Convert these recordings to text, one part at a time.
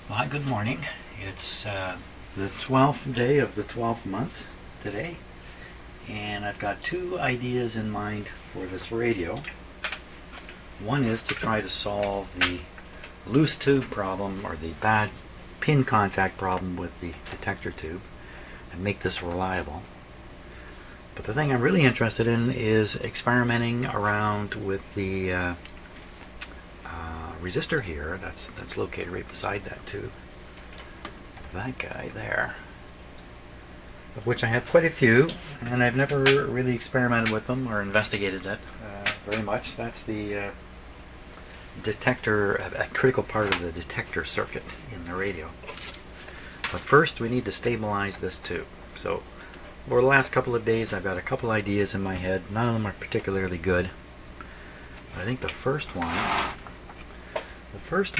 Well, hi, good morning. It's the 12th day of the 12th month today, and I've got two ideas in mind for this radio. One is to try to solve the loose tube problem, or the bad pin contact problem with the detector tube, and make this reliable. But the thing I'm really interested in is experimenting around with the resistor here that's located right beside that tube. That guy there, of which I have quite a few, and I've never really experimented with them or investigated it very much. That's the detector, a critical part of the detector circuit in the radio. But first we need to stabilize this tube. So over the last couple of days I've got a couple ideas in my head. None of them are particularly good. But I think the first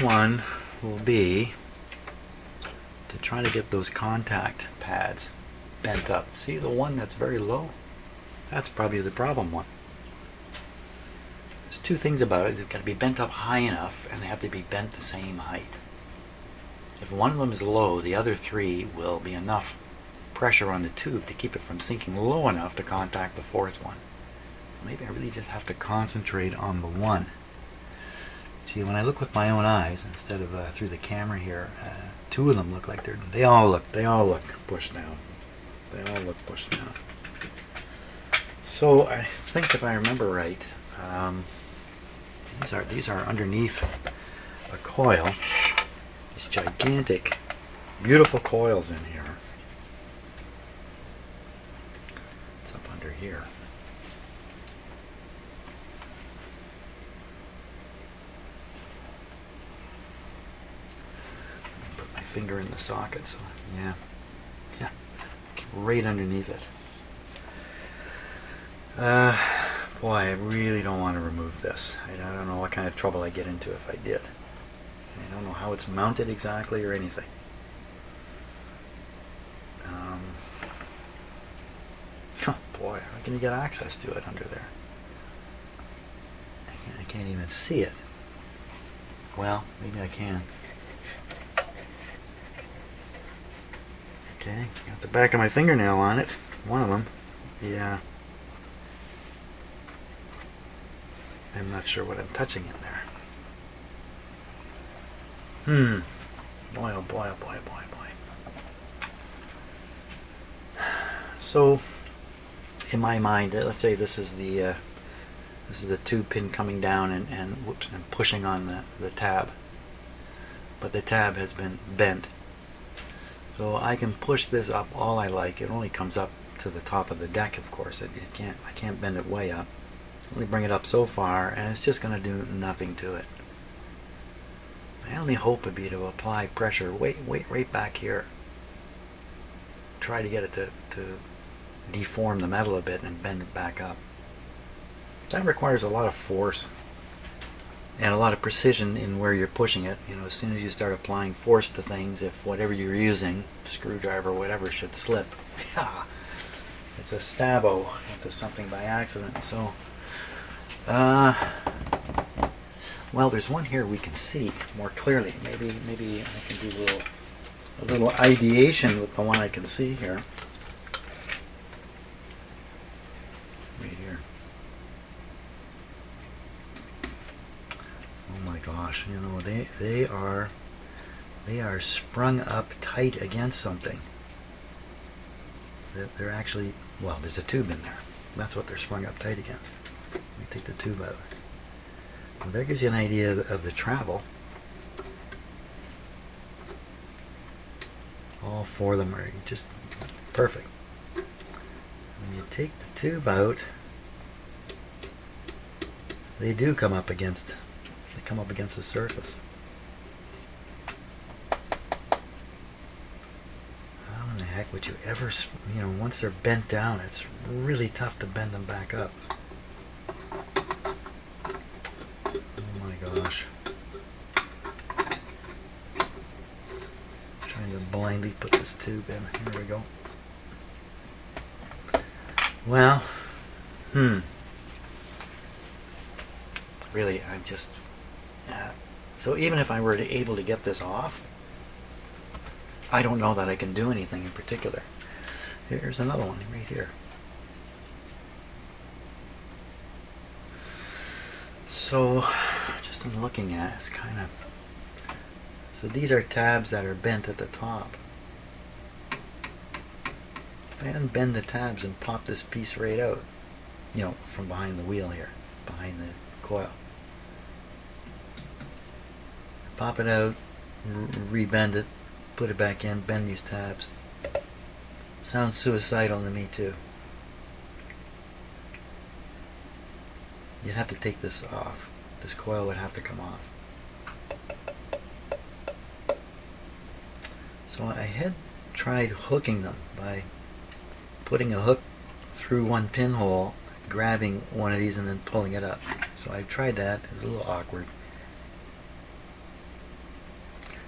one will be to try to get those contact pads bent up. See the one that's very low? That's probably the problem one. There's two things about it. They've got to be bent up high enough, and they have to be bent the same height. If one of them is low, the other three will be enough pressure on the tube to keep it from sinking low enough to contact the fourth one. Maybe I really just have to concentrate on the one. See, when I look with my own eyes instead of through the camera here, two of them look like they all look pushed down. They all look pushed down. So I think if I remember right, these are underneath a coil. These gigantic, beautiful coils in here. It's up under here. Finger in the socket, so yeah, right underneath it. Boy, I really don't want to remove this. I don't know what kind of trouble I get into if I did. I don't know how it's mounted exactly or anything. Oh boy, how can you get access to it under there? I can't even see it. Well, maybe I can. Okay, got the back of my fingernail on it. One of them. Yeah. I'm not sure what I'm touching in there. Boy, oh boy, oh boy, oh boy, oh boy. So, in my mind, let's say this is the tube pin coming down and pushing on the tab. But the tab has been bent. So I can push this up all I like. It only comes up to the top of the deck, of course. I can't bend it way up. Only bring it up so far, and it's just going to do nothing to it. My only hope would be to apply pressure right back here. Try to get it to deform the metal a bit and bend it back up. That requires a lot of force and a lot of precision in where you're pushing it. You know, as soon as you start applying force to things, if whatever you're using, screwdriver, whatever, should slip, it's a stabbo into something by accident. So, well, there's one here we can see more clearly. Maybe I can do a little ideation with the one I can see here. Right here. Oh my gosh, you know, they are sprung up tight against something. They're actually, well, there's a tube in there. That's what they're sprung up tight against. Let me take the tube out. Well, that gives you an idea of the travel. All four of them are just perfect. When you take the tube out, they do come up against the surface. How in the heck would you ever, you know, once they're bent down, it's really tough to bend them back up. Oh my gosh. Trying to blindly put this tube in. Here we go. Well, really, I'm just... so even if I were able to get this off, I don't know that I can do anything in particular. Here's another one right here. So, just in looking at it, it's kind of... So these are tabs that are bent at the top. If I hadn't bend the tabs and pop this piece right out, you know, from behind the wheel here, behind the coil. Pop it out, re-bend it, put it back in, bend these tabs. Sounds suicidal to me too. You'd have to take this off. This coil would have to come off. So I had tried hooking them by putting a hook through one pinhole, grabbing one of these and then pulling it up. So I tried that. It was a little awkward.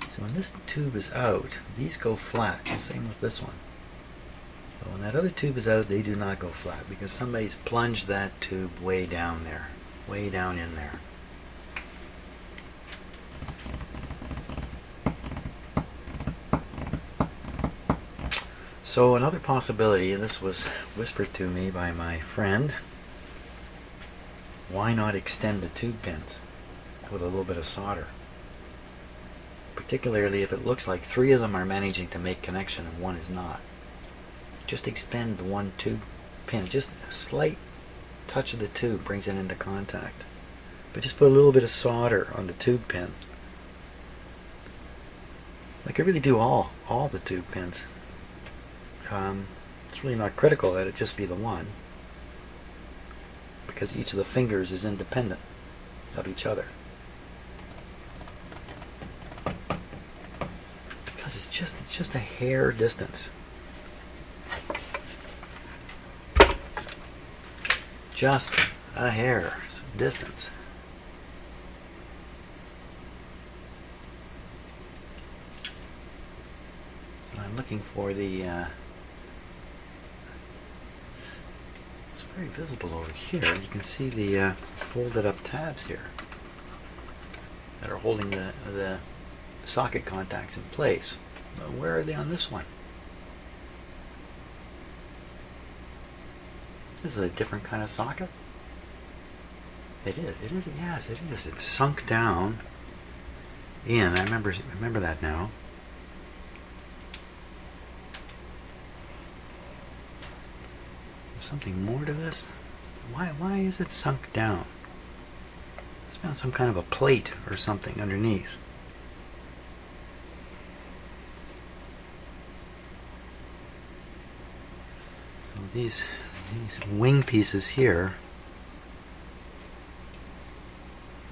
So when this tube is out, these go flat. The same with this one. But when that other tube is out, they do not go flat because somebody's plunged that tube way down there, way down in there. So another possibility, and this was whispered to me by my friend, why not extend the tube pins with a little bit of solder? Particularly if it looks like 3 of them are managing to make connection and 1 is not. Just extend the 1 tube pin. Just a slight touch of the tube brings it into contact. But just put a little bit of solder on the tube pin. Like I really do all the tube pins. It's really not critical that it just be the one, because each of the fingers is independent of each other. Because it's just a hair distance. Just a hair distance. So I'm looking for the it's very visible over here. You can see the folded up tabs here that are holding the socket contacts in place. But where are they on this one? This is a different kind of socket. It is. It is. Yes, it is. It's sunk down in. I remember that now. There's something more to this. Why is it sunk down? It's found some kind of a plate or something underneath. So these wing pieces here,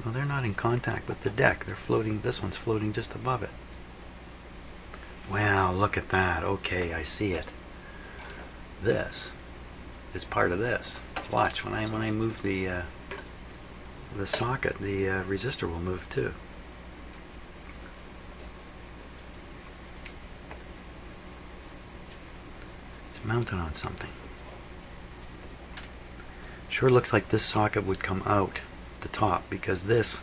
well, they're not in contact with the deck. They're floating. This one's floating just above it. Wow, look at that. Okay, I see it. This is part of this. Watch, when I move the socket, the resistor will move too. It's mounted on something. Sure looks like this socket would come out the top, because this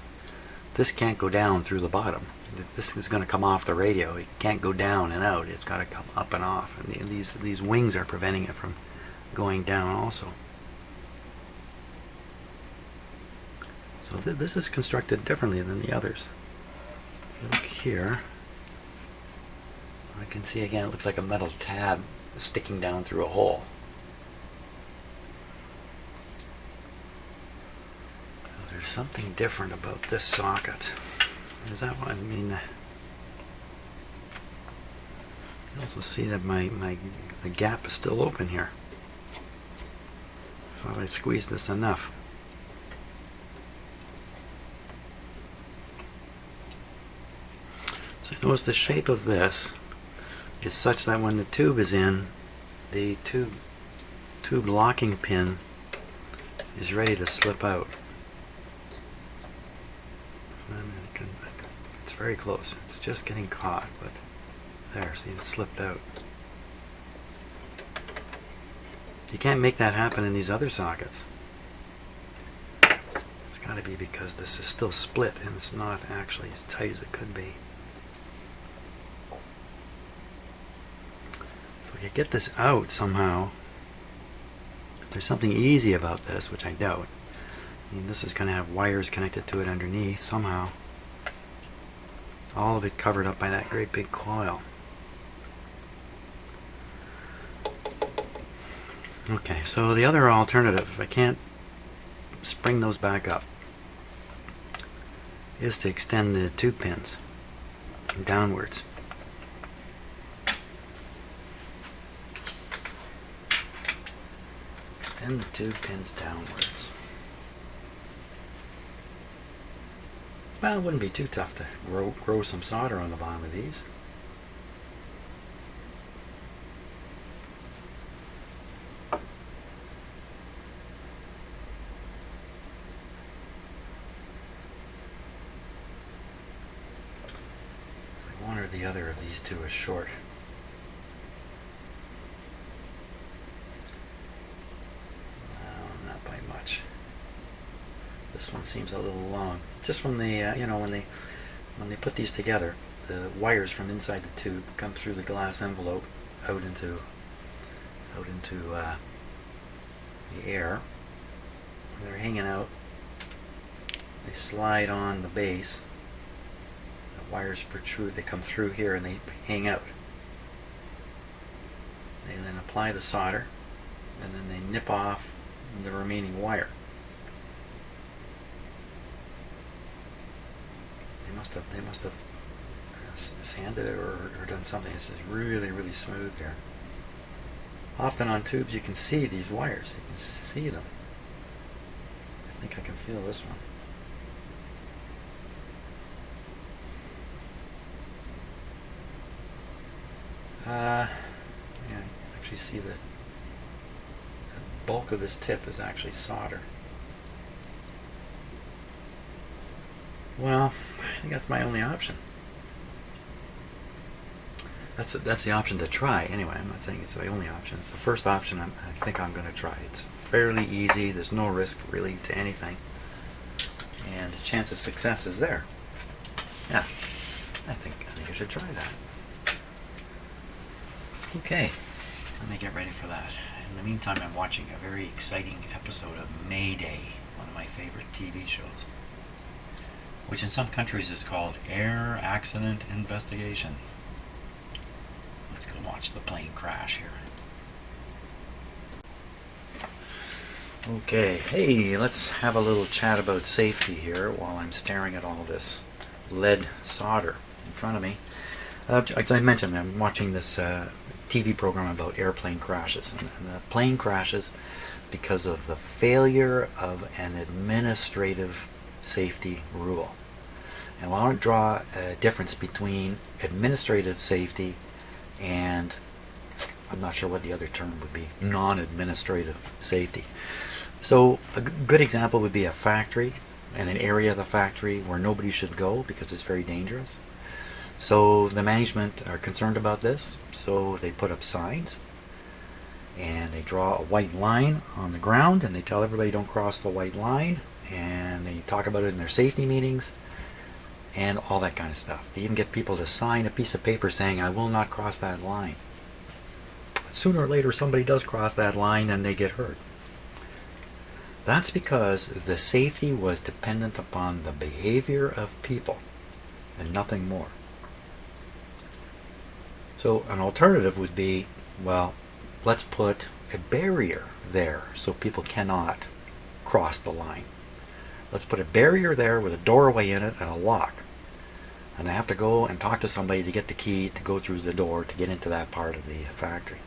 can't go down through the bottom. This is going to come off the radio. It can't go down and out. It's got to come up and off. And these wings are preventing it from going down also. So this is constructed differently than the others. Look here. I can see again, it looks like a metal tab sticking down through a hole. There's something different about this socket. Is that what I mean? You also see that the gap is still open here. Thought I'd squeeze this enough. So notice the shape of this is such that when the tube is in, the tube locking pin is ready to slip out. It's very close. It's just getting caught, but there, see, it slipped out. You can't make that happen in these other sockets. It's got to be because this is still split and it's not actually as tight as it could be. we could get this out somehow, if there's something easy about this, which I doubt. I mean, this is going to have wires connected to it underneath somehow. All of it covered up by that great big coil. Okay, so the other alternative, if I can't spring those back up, is to extend the tube pins downwards. Extend the tube pins downwards. Well, it wouldn't be too tough to grow some solder on the bottom of these. One or the other of these two is short. No, not by much. This one seems a little long. Just from the, you know, when they put these together, the wires from inside the tube come through the glass envelope out into the air. When they're hanging out, they slide on the base. The wires protrude. They come through here and they hang out. They then apply the solder, and then they nip off the remaining wire. They must have sanded it or done something. This is really, really smooth here. Often on tubes you can see these wires. You can see them. I think I can feel this one. Yeah, actually see the bulk of this tip is actually solder. Well, I think that's my only option. That's the option to try. Anyway, I'm not saying it's the only option. It's the first option I think I'm going to try. It's fairly easy. There's no risk really to anything, and the chance of success is there. Yeah, I think I should try that. Okay, let me get ready for that. In the meantime, I'm watching a very exciting episode of Mayday, one of my favorite TV shows, which in some countries is called Air Accident Investigation. Let's go watch the plane crash here. Okay, hey, let's have a little chat about safety here while I'm staring at all this lead solder in front of me. As I mentioned, I'm watching this TV program about airplane crashes. And the plane crashes because of the failure of an administrative safety rule. And I want to draw a difference between administrative safety and, I'm not sure what the other term would be, non-administrative safety. So a good example would be a factory and an area of the factory where nobody should go because it's very dangerous. So the management are concerned about this, so they put up signs and they draw a white line on the ground and they tell everybody don't cross the white line, and they talk about it in their safety meetings and all that kind of stuff. They even get people to sign a piece of paper saying, I will not cross that line. Sooner or later somebody does cross that line and they get hurt. That's because the safety was dependent upon the behavior of people and nothing more. So an alternative would be, well, let's put a barrier there so people cannot cross the line. Let's put a barrier there with a doorway in it and a lock. And they have to go and talk to somebody to get the key to go through the door to get into that part of the factory.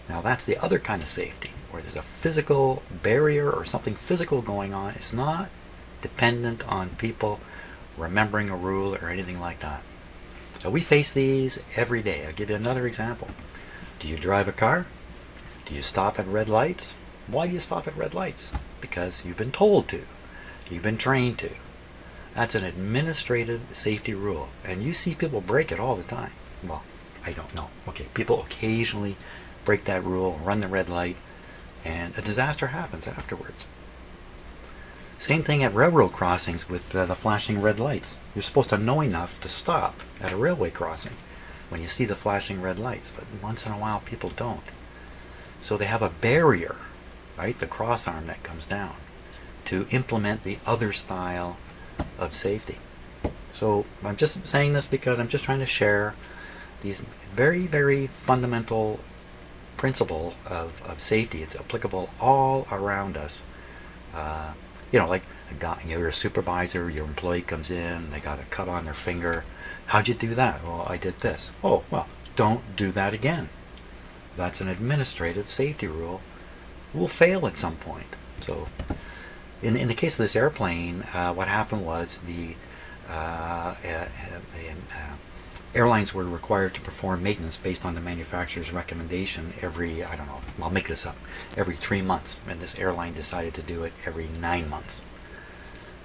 Now that's the other kind of safety, where there's a physical barrier or something physical going on. It's not dependent on people remembering a rule or anything like that. So we face these every day. I'll give you another example. Do you drive a car? Do you stop at red lights? Why do you stop at red lights? Because you've been told to. You've been trained to. That's an administrative safety rule. And you see people break it all the time. Well, I don't know. Okay, people occasionally break that rule, run the red light, and a disaster happens afterwards. Same thing at railroad crossings with the flashing red lights. You're supposed to know enough to stop at a railway crossing. when you see the flashing red lights, but once in a while people don't. So they have a barrier, right, the cross arm that comes down, to implement the other style of safety. So I'm just saying this because I'm just trying to share these very, very fundamental principle of safety. It's applicable all around us. Like you're a supervisor, your employee comes in, they got a cut on their finger. How'd you do that? Well, I did this. Oh, well, don't do that again. That's an administrative safety rule. We'll fail at some point. So in the case of this airplane, what happened was the airlines were required to perform maintenance based on the manufacturer's recommendation every, I don't know, I'll make this up, every 3 months. And this airline decided to do it every 9 months.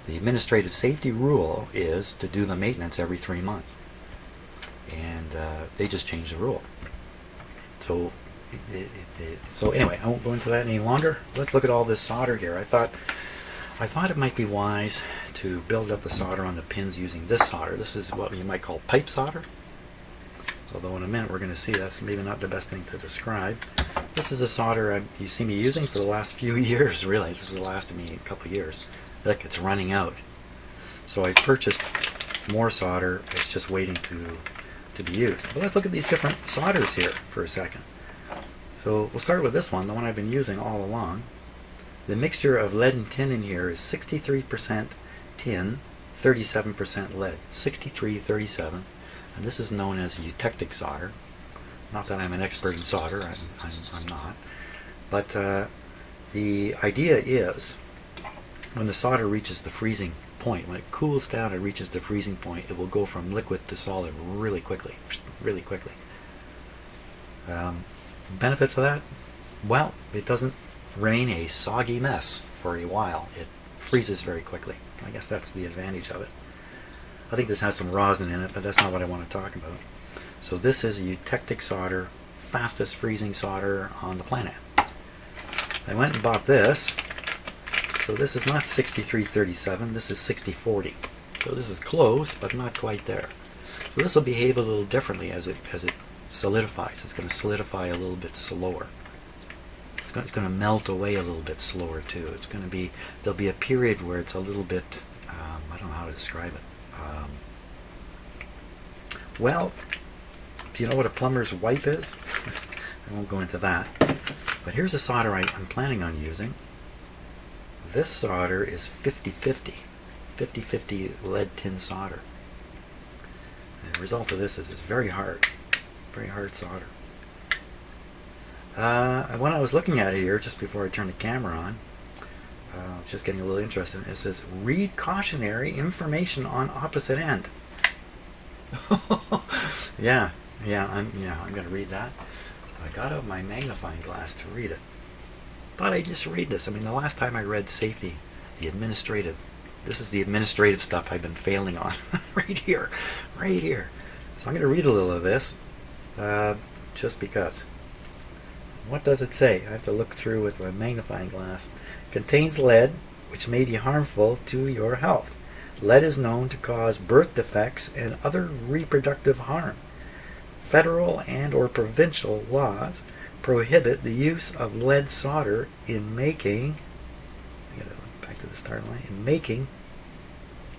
The administrative safety rule is to do the maintenance every 3 months. And they just changed the rule. So anyway, I won't go into that any longer. Let's look at all this solder here. I thought it might be wise to build up the solder on the pins using this solder. This is what you might call pipe solder. Although in a minute we're going to see that's maybe not the best thing to describe. This is a solder you see me using for the last few years, really. This has lasted me a couple of years. Look, it's running out. So I purchased more solder. It's just waiting to be used. But let's look at these different solders here for a second. So we'll start with this one, the one I've been using all along. The mixture of lead and tin in here is 63% tin, 37% lead. 63-37. And this is known as eutectic solder. Not that I'm an expert in solder, I'm not. But the idea is, when the solder reaches the freezing point, when it cools down and reaches the freezing point, it will go from liquid to solid really quickly. Really quickly. Benefits of that? Well, it doesn't remain a soggy mess for a while. It freezes very quickly. I guess that's the advantage of it. I think this has some rosin in it, but that's not what I want to talk about. So this is a eutectic solder, fastest freezing solder on the planet. I went and bought this. So this is not 63-37, this is 60-40. So this is close, but not quite there. So this will behave a little differently as it solidifies. It's going to solidify a little bit slower. It's going to melt away a little bit slower too. It's going to be, there'll be a period where it's a little bit, I don't know how to describe it. Well, do you know what a plumber's wipe is? I won't go into that. But here's a solder I'm planning on using. This solder is 50-50. 50-50 lead tin solder. And the result of this is it's very hard. Very hard solder. When I was looking at it here, just before I turned the camera on, I was just getting a little interested in it. It says, read cautionary information on opposite end. Yeah, I'm going to read that. I got out my magnifying glass to read it. Thought I'd just read this. I mean, the last time I read safety, this is the administrative stuff I've been failing on. right here. So I'm going to read a little of this, just because. What does it say? I have to look through with my magnifying glass. Contains lead, which may be harmful to your health. Lead is known to cause birth defects and other reproductive harm. Federal and or provincial laws prohibit the use of lead solder in making, back to the start line, in making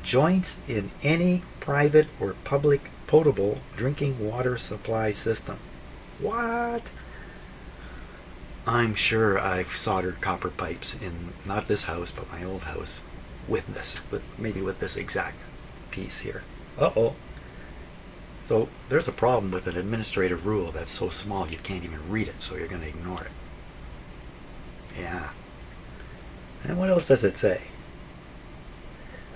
joints in any private or public potable drinking water supply system. What? I'm sure I've soldered copper pipes in, not this house, but my old house, with this exact piece here. Uh-oh. So there's a problem with an administrative rule that's so small you can't even read it, so you're going to ignore it. Yeah. And what else does it say?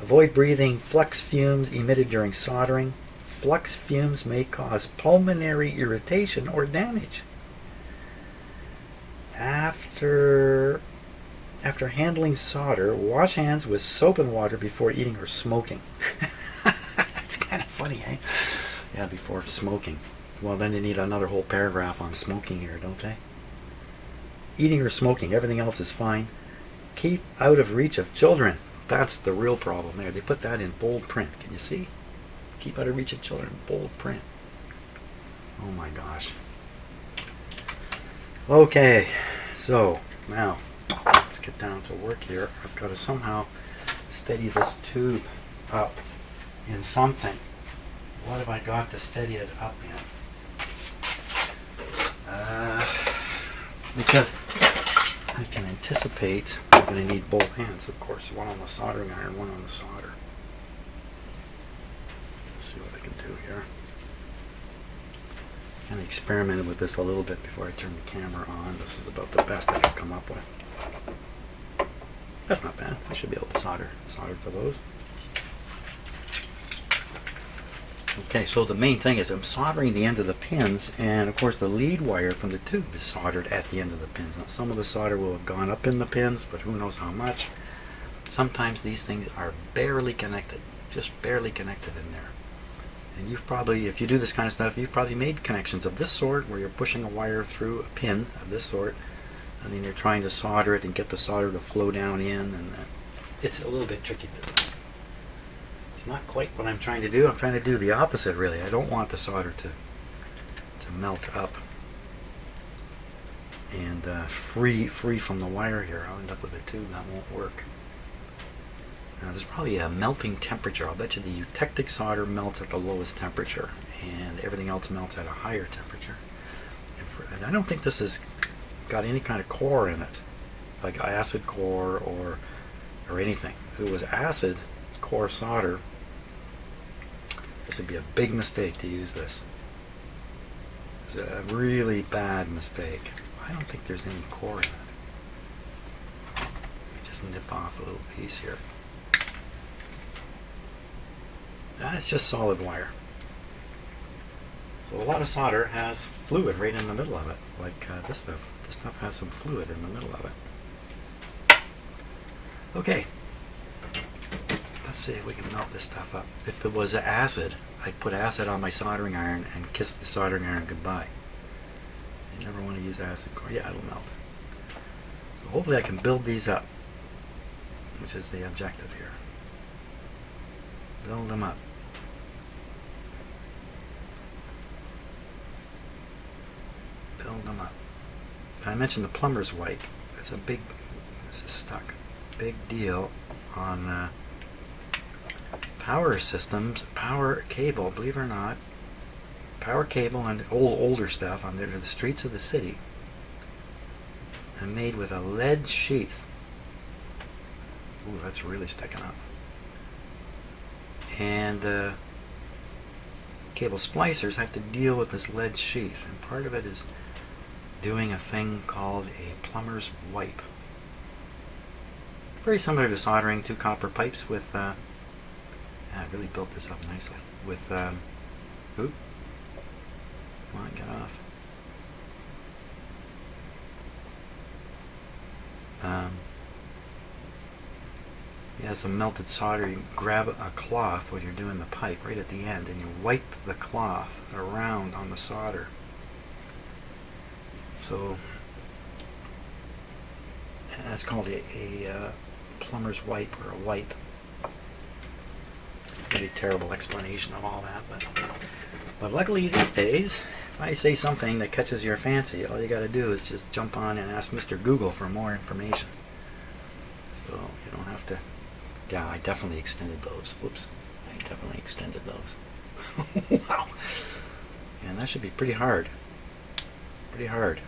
Avoid breathing flux fumes emitted during soldering. Flux fumes may cause pulmonary irritation or damage. After handling solder, wash hands with soap and water before eating or smoking. That's kind of funny, eh? Yeah, before smoking. Well, then they need another whole paragraph on smoking here, don't they? Eating or smoking, everything else is fine. Keep out of reach of children. That's the real problem there. They put that in bold print. Can you see? Keep out of reach of children, bold print. Oh my gosh. Okay, so now let's get down to work here. I've got to somehow steady this tube up in something. What have I got to steady it up in? Because I can anticipate I'm going to need both hands, of course. One on the soldering iron, one on the solder. Let's see what I can do here. I kind of experimented with this a little bit before I turned the camera on. This is about the best I could come up with. That's not bad. I should be able to solder to those. Okay, so the main thing is I'm soldering the end of the pins, and of course the lead wire from the tube is soldered at the end of the pins. Now some of the solder will have gone up in the pins, but who knows how much. Sometimes these things are barely connected, just barely connected in there. And you've probably, if you do this kind of stuff, you've probably made connections of this sort where you're pushing a wire through a pin of this sort, and then you're trying to solder it and get the solder to flow down in, and it's a little bit tricky business. It's not quite what I'm trying to do. I'm trying to do the opposite, really. I don't want the solder to melt up and free from the wire here. I'll end up with a tube that won't work. Now there's probably a melting temperature. I'll bet you the eutectic solder melts at the lowest temperature and everything else melts at a higher temperature. And I don't think this has got any kind of core in it, like acid core or anything. If it was acid core solder, this would be a big mistake to use this. It's a really bad mistake. I don't think there's any core in it. Let me just nip off a little piece here. It's just solid wire. So a lot of solder has fluid right in the middle of it, like this stuff. This stuff has some fluid in the middle of it. Okay, let's see if we can melt this stuff up. If it was acid, I'd put acid on my soldering iron and kiss the soldering iron goodbye. You never want to use acid core. Yeah, it'll melt. So hopefully I can build these up, which is the objective here. Build them up. Build them up. I mentioned the plumber's wipe. It's a big, this is stuck. Big deal on power systems, power cable, believe it or not. Power cable and older stuff on the streets of the city and made with a lead sheath. Ooh, that's really sticking up. And cable splicers have to deal with this lead sheath, and part of it is doing a thing called a plumber's wipe. Very similar to soldering two copper pipes with I really built this up nicely with oop, come on, get off. Yeah, some melted solder. You grab a cloth when you're doing the pipe right at the end, and you wipe the cloth around on the solder. So that's called a plumber's wipe, or a wipe. Really terrible explanation of all that, but luckily these days, if I say something that catches your fancy, all you got to do is just jump on and ask Mr. Google for more information. So you don't have to. Yeah, I definitely extended those. Whoops, I definitely extended those. Wow, and that should be pretty hard. Pretty hard.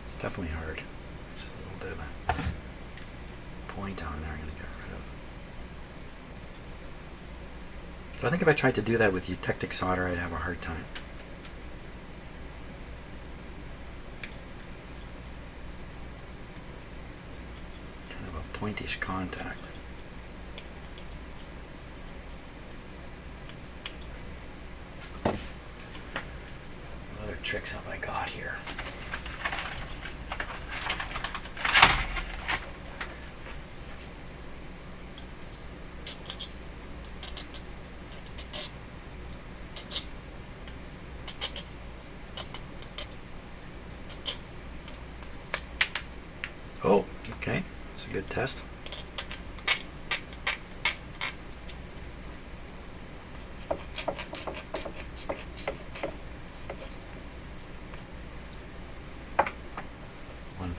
It's definitely hard. Just a little bit of a point on there I'm going to get rid of. So I think if I tried to do that with eutectic solder, I'd have a hard time. Kind of a pointish contact. What other tricks have I got here? Oh, okay, that's a good test.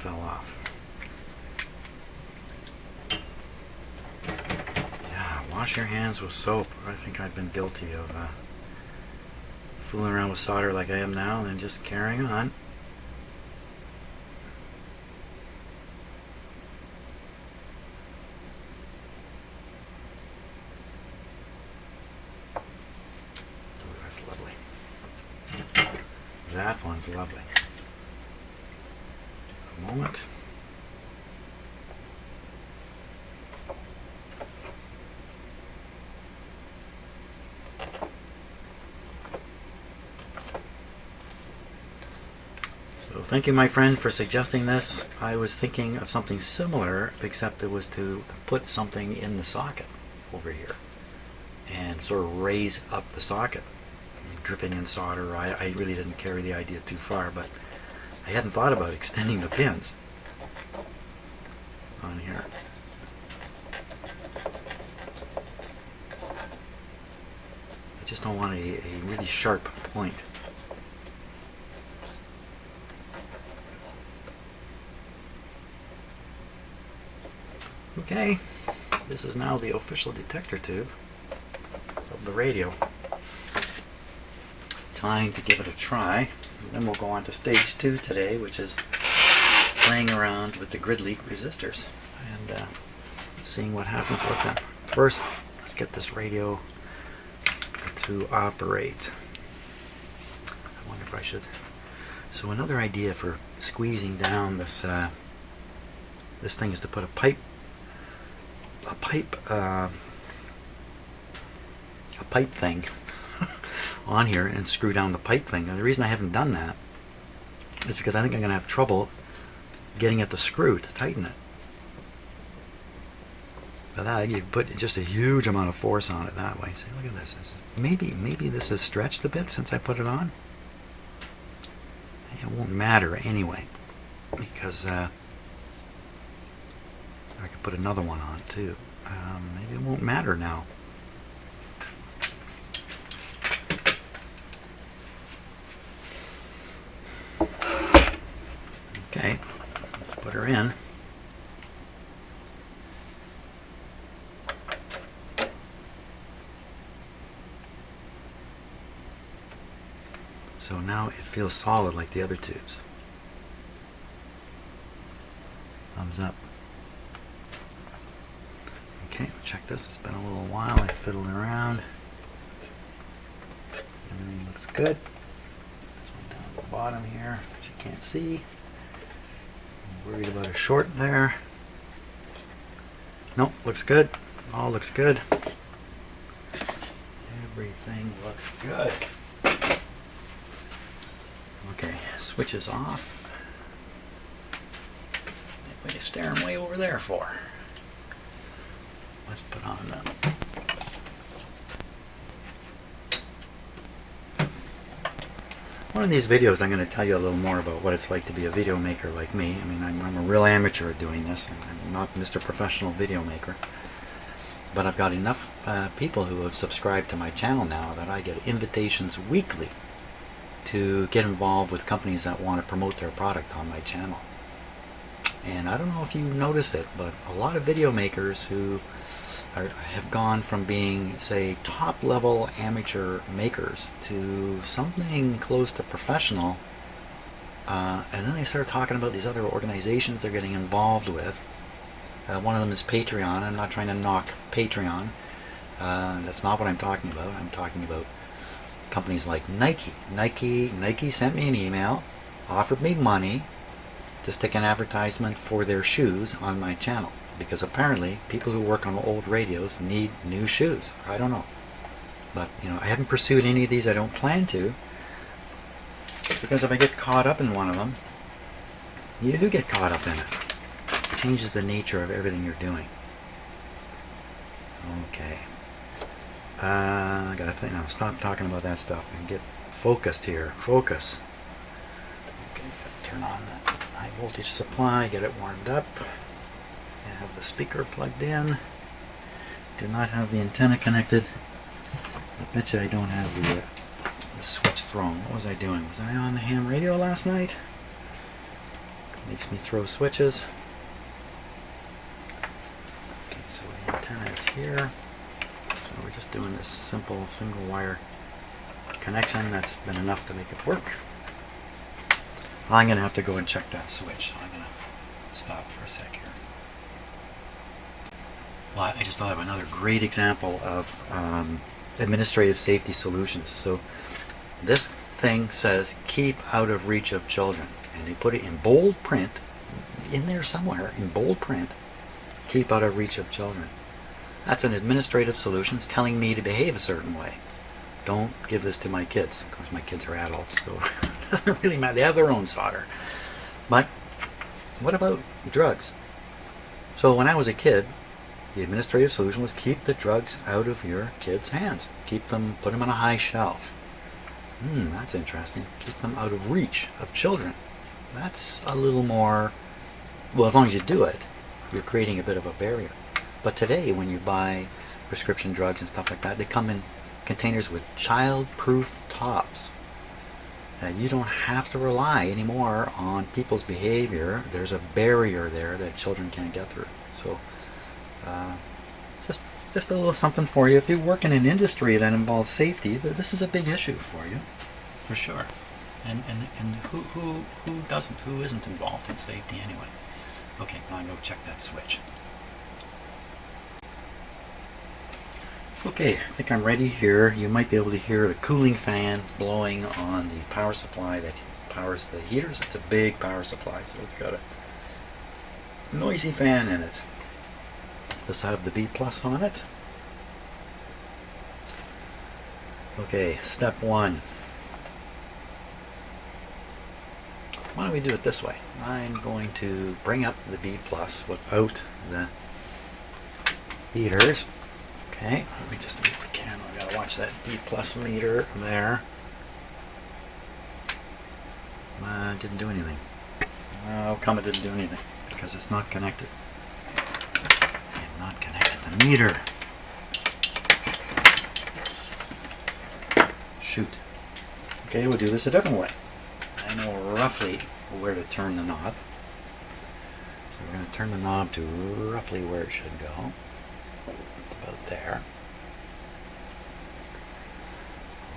fell off. Yeah, wash your hands with soap. I think I've been guilty of fooling around with solder like I am now and then just carrying on. That one's lovely. A moment. So thank you, my friend, for suggesting this. I was thinking of something similar, except it was to put something in the socket over here and sort of raise up the socket. Dripping in solder. I really didn't carry the idea too far, but I hadn't thought about extending the pins on here. I just don't want a really sharp point. Okay, this is now the official detector tube of the radio. Time to give it a try. And then we'll go on to stage 2 today, which is playing around with the grid leak resistors and seeing what happens with them. First, let's get this radio to operate. I wonder if I should. So another idea for squeezing down this this thing is to put a pipe thing on here and screw down the pipe thing. And the reason I haven't done that is because I think I'm going to have trouble getting at the screw to tighten it. But that, you put just a huge amount of force on it that way. See, look at this. Maybe this has stretched a bit since I put it on. It won't matter anyway, because I could put another one on too. Maybe it won't matter now. Okay, let's put her in. So now it feels solid like the other tubes. Thumbs up. Okay, check this. It's been a little while. I fiddled around. Everything looks good. This one down at the bottom here, which you can't see. I'm worried about a short there. Nope, looks good. All looks good. Everything looks good. Okay, switch is off. What are you staring way over there for? Let's put on them. One of these videos I'm going to tell you a little more about what it's like to be a video maker like me. I mean, I'm a real amateur at doing this. I'm not Mr. Professional Video Maker. But I've got enough people who have subscribed to my channel now that I get invitations weekly to get involved with companies that want to promote their product on my channel. And I don't know if you notice it, but a lot of video makers who have gone from being, say, top-level amateur makers to something close to professional, and then they start talking about these other organizations they're getting involved with. One of them is Patreon. I'm not trying to knock Patreon. That's not what I'm talking about. I'm talking about companies like Nike. Nike sent me an email, offered me money to stick an advertisement for their shoes on my channel, because apparently people who work on old radios need new shoes. I don't know, but you know, I haven't pursued any of these. I don't plan to, because if I get caught up in one of them, you do get caught up in it. It changes the nature of everything you're doing. Okay. I gotta think now. Stop talking about that stuff and get focused here. Focus. Okay, gotta turn on the high voltage supply, get it warmed up. I have the speaker plugged in. Do not have the antenna connected. I bet you I don't have the switch thrown. What was I doing? Was I on the ham radio last night? Makes me throw switches. Okay, so the antenna is here. So we're just doing this simple single wire connection. That's been enough to make it work. I'm going to have to go and check that switch. I'm going to stop for a sec here. Well, I just thought of another great example of administrative safety solutions. So this thing says keep out of reach of children, and they put it in bold print in there somewhere, in bold print, keep out of reach of children. That's an administrative solution. It's telling me to behave a certain way. Don't give this to my kids. Of course, my kids are adults, so it doesn't really matter. They have their own solder. But what about drugs? So when I was a kid, the administrative solution was keep the drugs out of your kids' hands. Put them on a high shelf. That's interesting. Keep them out of reach of children. That's a little more, well, as long as you do it, you're creating a bit of a barrier. But today, when you buy prescription drugs and stuff like that, they come in containers with child-proof tops. You don't have to rely anymore on people's behavior. There's a barrier there that children can't get through. So just a little something for you. If you work in an industry that involves safety, this is a big issue for you, for sure. And who doesn't? Who isn't involved in safety anyway? Okay, now I'm going to check that switch. Okay, I think I'm ready here. You might be able to hear the cooling fan blowing on the power supply that powers the heaters. It's a big power supply, so it's got a noisy fan in it. Does have the B plus on it. Okay, step one. Why don't we do it this way? I'm going to bring up the B plus without the heaters. Okay, let me just move the camera. I gotta watch that B plus meter there. Didn't do anything. How come it didn't do anything? Because it's not connected. I am not connected to the meter. Shoot. Okay, we'll do this a different way. I know roughly where to turn the knob. So we're going to turn the knob to roughly where it should go. About there.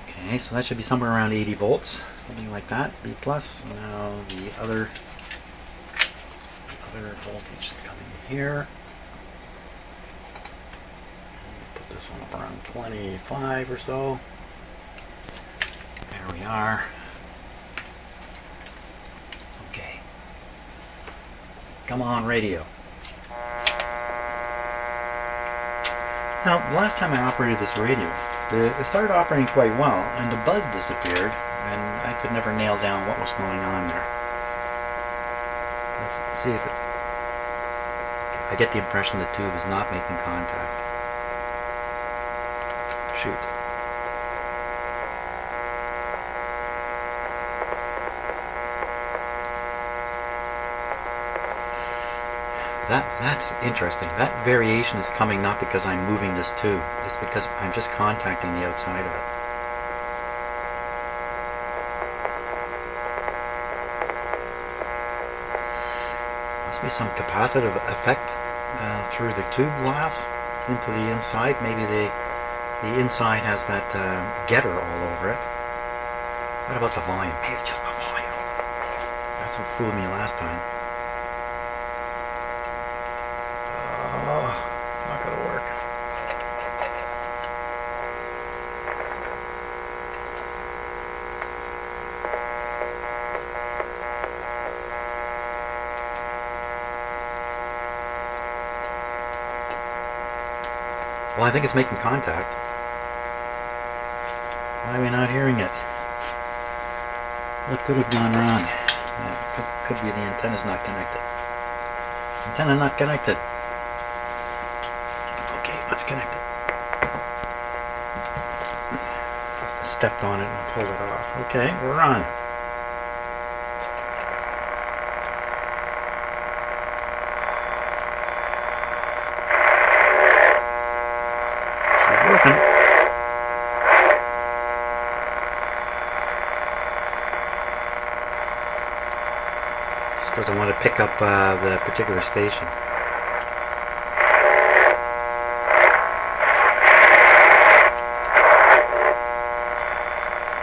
Okay, so that should be somewhere around 80 volts, something like that. B plus. Now the other voltage is coming here. Put this one up around 25 or so. There we are. Okay. Come on, radio. Now, the last time I operated this radio, it started operating quite well, and the buzz disappeared, and I could never nail down what was going on there. Let's see if it's... I get the impression the tube is not making contact. Shoot. That's interesting. That variation is coming not because I'm moving this tube. It's because I'm just contacting the outside of it. Must be some capacitive effect through the tube glass into the inside. Maybe the inside has that getter all over it. What about the volume? Maybe it's just the volume. That's what fooled me last time. It's not going to work. Well, I think it's making contact. Why are we not hearing it? What could have gone wrong? Could be the antenna's not connected. Antenna not connected. Let's connect it. Just stepped on it and pulled it off. Okay, we're on. She's working. Just Doesn't want to pick up the particular station.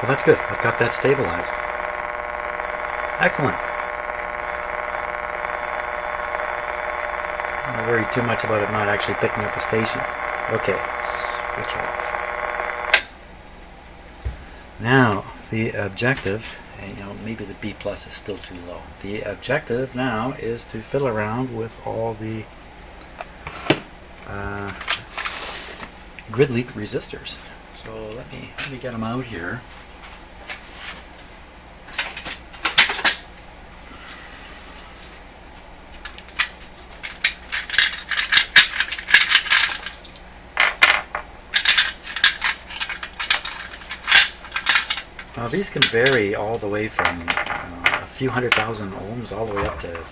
Well, that's good. I've got that stabilized. Excellent. I don't worry too much about it not actually picking up the station. Okay, switch off. Now, the objective, and maybe the B plus is still too low. The objective now is to fiddle around with all the grid leak resistors. So let me get them out here. Now these can vary all the way from a few 100,000 ohms all the way up to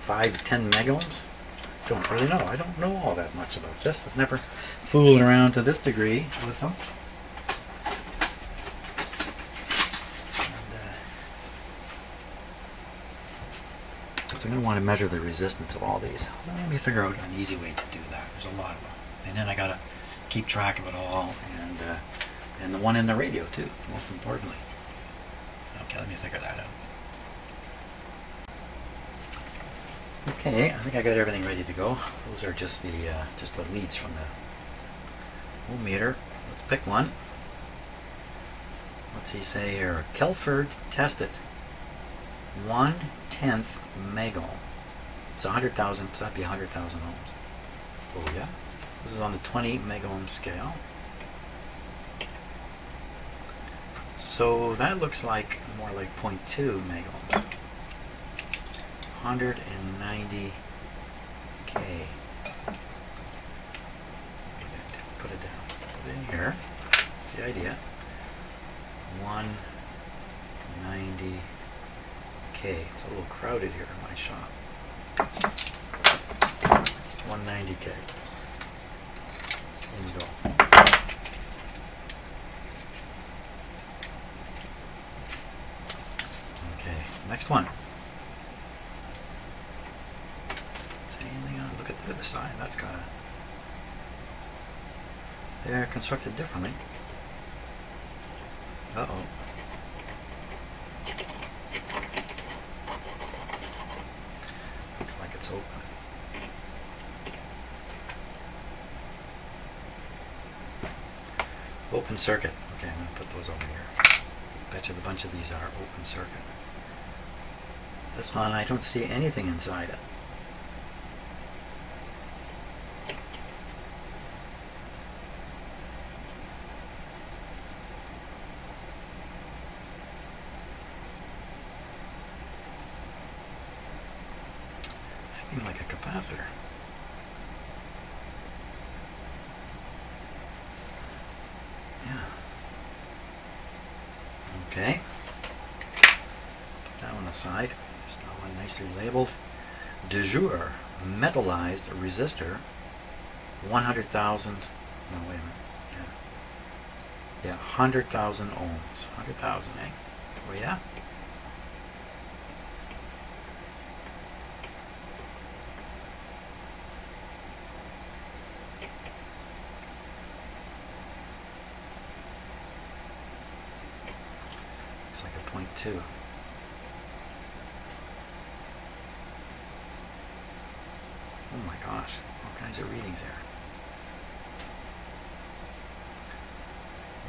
5 to 10 mega ohms. Don't really know. I don't know all that much about this. I've never fooled around to this degree with them. So I'm going to want to measure the resistance of all these. Let me figure out an easy way to do that. There's a lot of them. And then I got to keep track of it all, and the one in the radio too, most importantly. Okay, let me figure that out. Okay, I think I got everything ready to go. Those are just the leads from the ohmmeter. Let's pick one. What's he say here? Kelford tested 1/10 mega ohm. So 100,000, so that'd be 100,000 ohms. Oh yeah. This is on the 20 mega ohm scale. So that looks like more like 0.2 mega ohms. 190 K. Put it down. Put it in here. That's the idea. 190 K. It's a little crowded here in my shop. 190 K. There we go. Okay, next one. See anything on? Look at the other side. That's got a. They're constructed differently. Uh-oh. Looks like it's open. Open circuit. Okay, I'm going to put those over here. Bet you a bunch of these are open circuit. This one, I don't see anything inside it. Acting like a capacitor. Yeah. Okay. Put that one aside. There's that one nicely labeled. De jour metallized resistor. 100,000. No, wait a minute. Yeah, 100,000 ohms. 100,000, eh? Oh yeah. Looks like a 0.2. Oh my gosh, all kinds of readings there.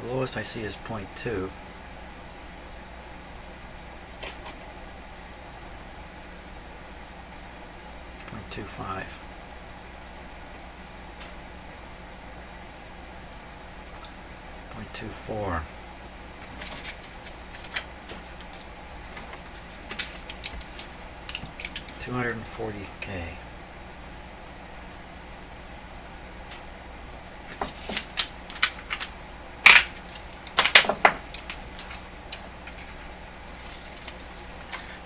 The lowest I see is 0.2. 0.25. 0.24. 240K.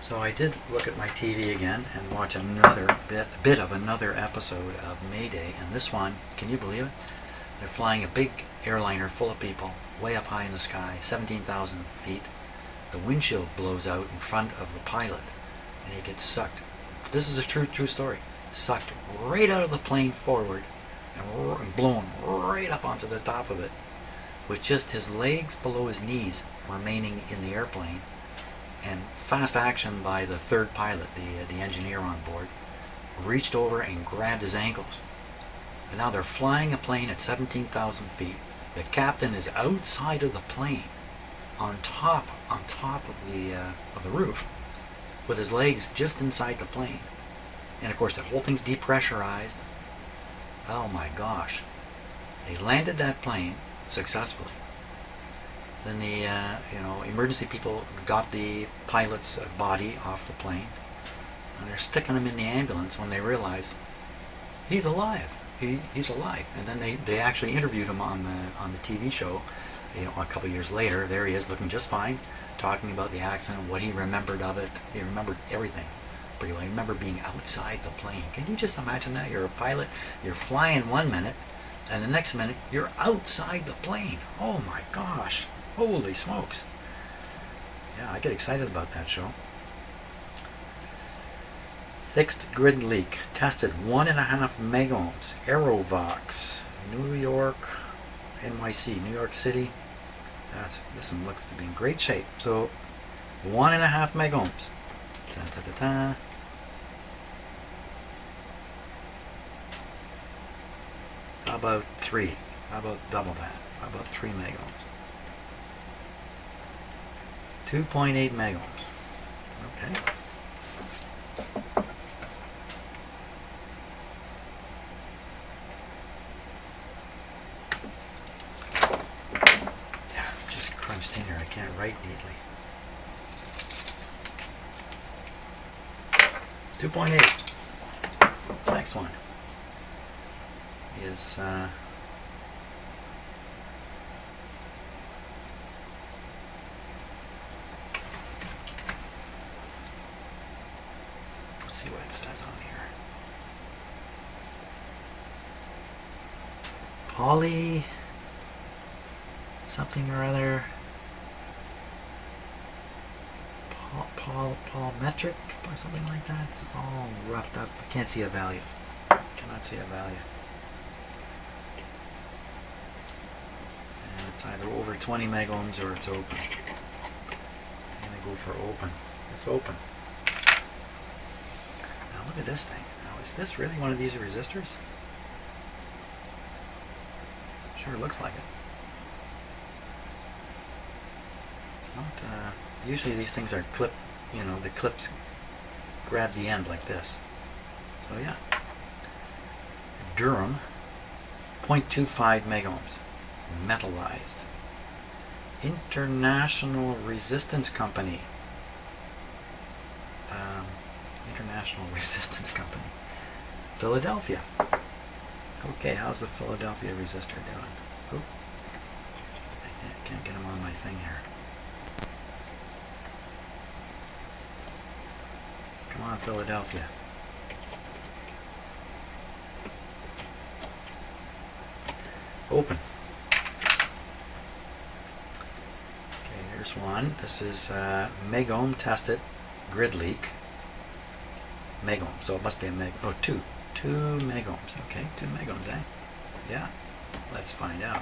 So I did look at my TV again and watch another bit of another episode of Mayday, and this one, can you believe it? They're flying a big airliner full of people, way up high in the sky, 17,000 feet. The windshield blows out in front of the pilot. and he gets sucked. This is a true story. Sucked right out of the plane forward and blown right up onto the top of it, with just his legs below his knees remaining in the airplane, and fast action by the third pilot, the engineer on board, reached over and grabbed his ankles. And now they're flying a plane at 17,000 feet. The captain is outside of the plane, on top of the roof, with his legs just inside the plane. And of course the whole thing's depressurized. Oh my gosh. They landed that plane successfully. Then the emergency people got the pilot's body off the plane, and they're sticking him in the ambulance when they realize he's alive. He's alive. And then they actually interviewed him on the TV show, a couple years later. There he is, looking just fine, talking about the accident, what he remembered of it. He remembered everything. But I remember being outside the plane. Can you just imagine that? You're a pilot, you're flying 1 minute, and the next minute you're outside the plane. Oh my gosh. Holy smokes. Yeah, I get excited about that show. Fixed grid leak. Tested 1.5 megohms. Aerovox. New York, NYC, New York City. This one looks to be in great shape. So 1.5 megohms. Ta-ta-ta-ta. How about 3? How about double that? How about 3 megohms? 2.8 megohms. Okay. Yeah, just crunched in here. I can't write neatly. 2.8. Next one is let's see what it says on here. Poly something or other. Polymetric or something like that. It's all roughed up. I can't see a value. Cannot see a value. And it's either over 20 megohms or it's open. I'm going to go for open. It's open. Now look at this thing. Now is this really one of these resistors? Sure looks like it. It's not, usually these things are clip, the clips grab the end like this. So yeah. Durham, 0.25 megohms, metallized. International Resistance Company. International Resistance Company. Philadelphia. Okay, how's the Philadelphia resistor doing? Oh, I can't get them on my thing here. Come on, Philadelphia. Open. Okay, here's one. This is megohm tested grid leak. Megohm, so it must be a meg. Oh, 2 megohms. Okay, 2 megohms, eh? Yeah. Let's find out.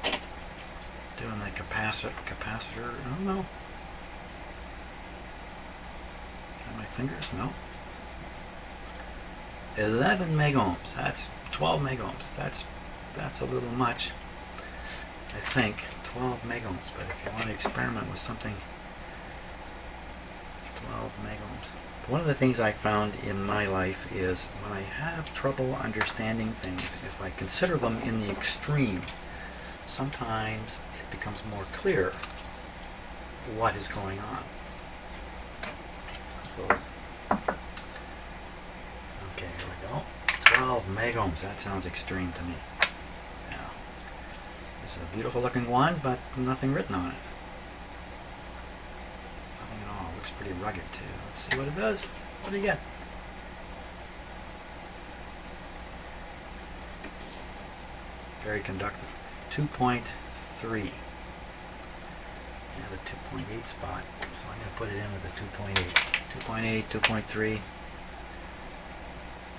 It's doing the capacitor. I don't know. Is that my fingers? No. 11 megohms. That's 12 megohms. That's a little much. I think 12 megohms, but if you want to experiment with something, 12 megohms. One of the things I found in my life is when I have trouble understanding things, if I consider them in the extreme, sometimes it becomes more clear what is going on. So, okay, here we go. 12 megohms, that sounds extreme to me. Now, this is a beautiful looking one, but nothing written on it. Nothing at all. Looks pretty rugged too. Let's see what it does. What do you get? very conductive. 2.3. And a 2.8 spot, so I'm going to put it in with a 2.8. 2.8, 2.3.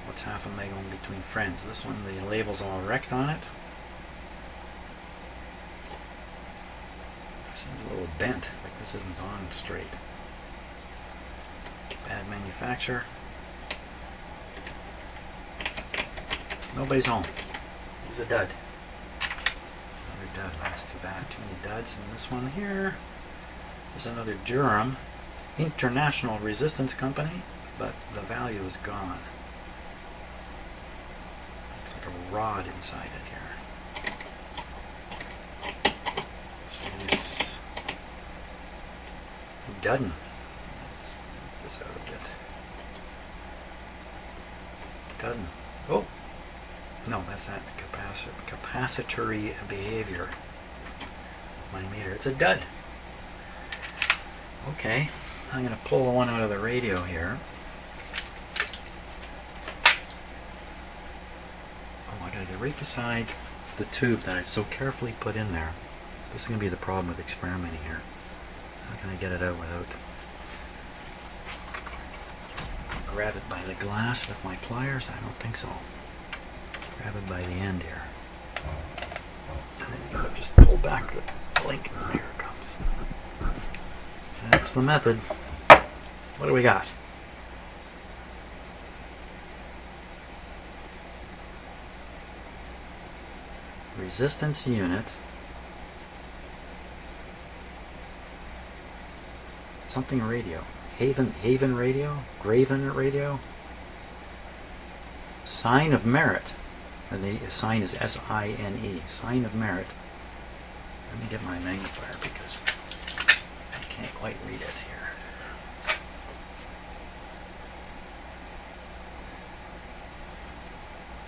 What's half a megohm between friends? This one, the label's all wrecked on it. Seems a little bent, like this isn't on straight. Bad manufacture. Nobody's home. He's a dud. Another dud. That's too bad. Too many duds. And this one here is another Durham International Resistance Company, but the value is gone. Looks like a rod inside it here. Jeez. Duddin. Let's move this out a bit. Duddin. Oh! No, that's that capacitory behavior of my meter. It's a dud. Okay, I'm going to pull the one out of the radio here. Oh, I got to get right beside the tube that I've so carefully put in there. This is going to be the problem with experimenting here. How can I get it out without... grab it by the glass with my pliers? I don't think so. Grab it by the end here. And then you gotta just pull back the link. Here it comes. That's the method. What do we got? Resistance unit. Something radio. Haven radio? Graven radio? Sign of merit. And the sign is S-I-N-E. Sign of merit. Let me get my magnifier because I can't quite read it here.